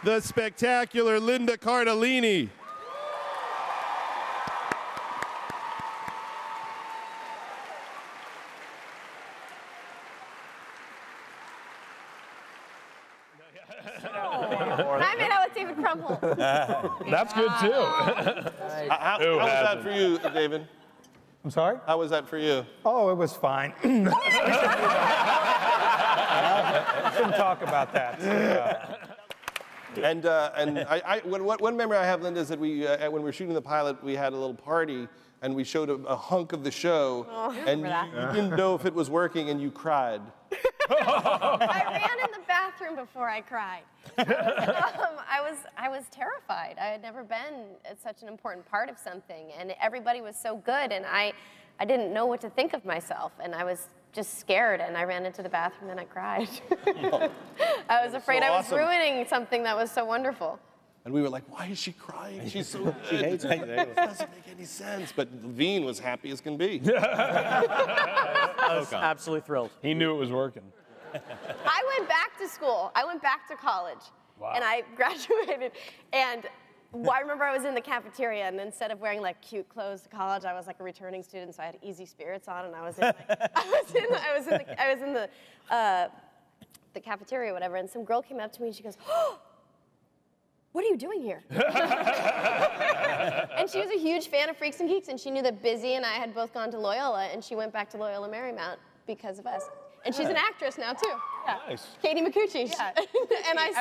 the spectacular Linda Cardellini. I made out with David Crumple. That's good too. How was that for you, David? I'm sorry? How was that for you? Oh, it was fine. We shouldn't talk about that. One memory I have, Linda, is that when we were shooting the pilot, we had a little party, and we showed a hunk of the show, and you didn't know if it was working, and you cried. I ran in the bathroom before I cried. I was terrified. I had never been at such an important part of something, and everybody was so good, and I didn't know what to think of myself, and I was just scared, and I ran into the bathroom and I cried. I was afraid I was ruining something that was so wonderful. And we were like, why is she crying? She's so good. She hates it. It doesn't make any sense. But Veen was happy as can be. I was absolutely thrilled. He knew it was working. I went back to school. I went back to college. Wow. And I graduated. And I remember I was in the cafeteria, and instead of wearing like cute clothes to college, I was like a returning student, so I had easy spirits on, and I was in the cafeteria or whatever, and some girl came up to me and she goes, "Oh, what are you doing here?" And she was a huge fan of Freaks and Geeks, and she knew that Busy and I had both gone to Loyola, and she went back to Loyola Marymount because of us. And she's an actress now too. Yeah. Nice. Katie McCucci. Yeah. And I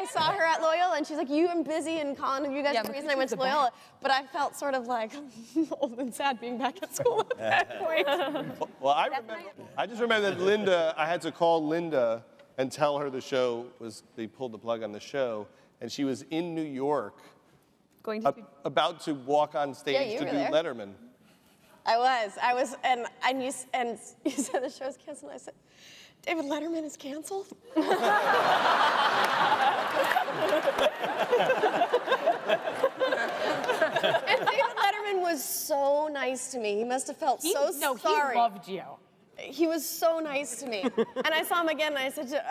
saw her at Loyola, and she's like, "You and Busy and Con, you guys are the reason I went to Loyola." But I felt sort of like old and sad being back at school at that point. Well, I just remember that Linda, I had to call Linda and tell her the show they pulled the plug on the show, and she was in New York, about to walk on stage to do Letterman. I was, and you said the show's canceled, and I said, "David Letterman is canceled?" And David Letterman was so nice to me. He must have felt so sorry. He loved you. He was so nice to me. And I saw him again, and I said,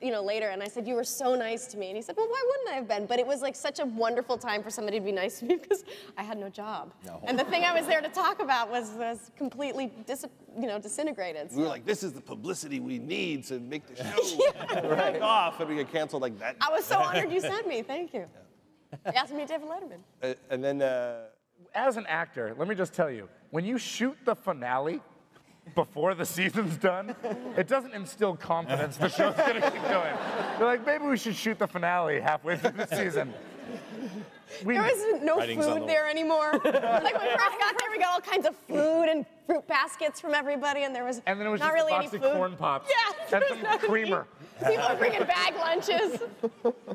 later, and I said, "You were so nice to me." And he said, "Well, why wouldn't I have been?" But it was like such a wonderful time for somebody to be nice to me because I had no job. No. And the thing I was there to talk about was completely disintegrated. So. We were like, this is the publicity we need to make the show take off, and we get canceled like that. I was so honored you sent me. Thank you. You asked me to David Letterman. And then... As an actor, let me just tell you, when you shoot the finale, before the season's done, it doesn't instill confidence the show's gonna keep going. You're like, maybe we should shoot the finale halfway through the season. There was no food there anymore. Like when we first got there, we got all kinds of food and fruit baskets from everybody, and there was and then it was not just really a any box food. of corn pops. Yeah, and some creamer. People were bringing bag lunches.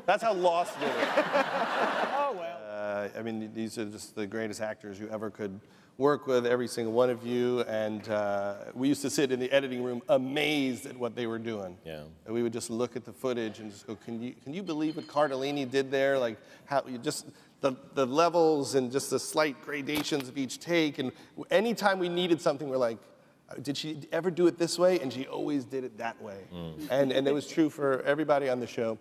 That's how Lost did it. Oh, well. I mean, these are just the greatest actors you ever could work with, every single one of you, and we used to sit in the editing room amazed at what they were doing. Yeah. And we would just look at the footage and just go, can you believe what Cardellini did there? Like, how you just, the levels and just the slight gradations of each take, and anytime we needed something, we're like, did she ever do it this way? And she always did it that way. And it was true for everybody on the show.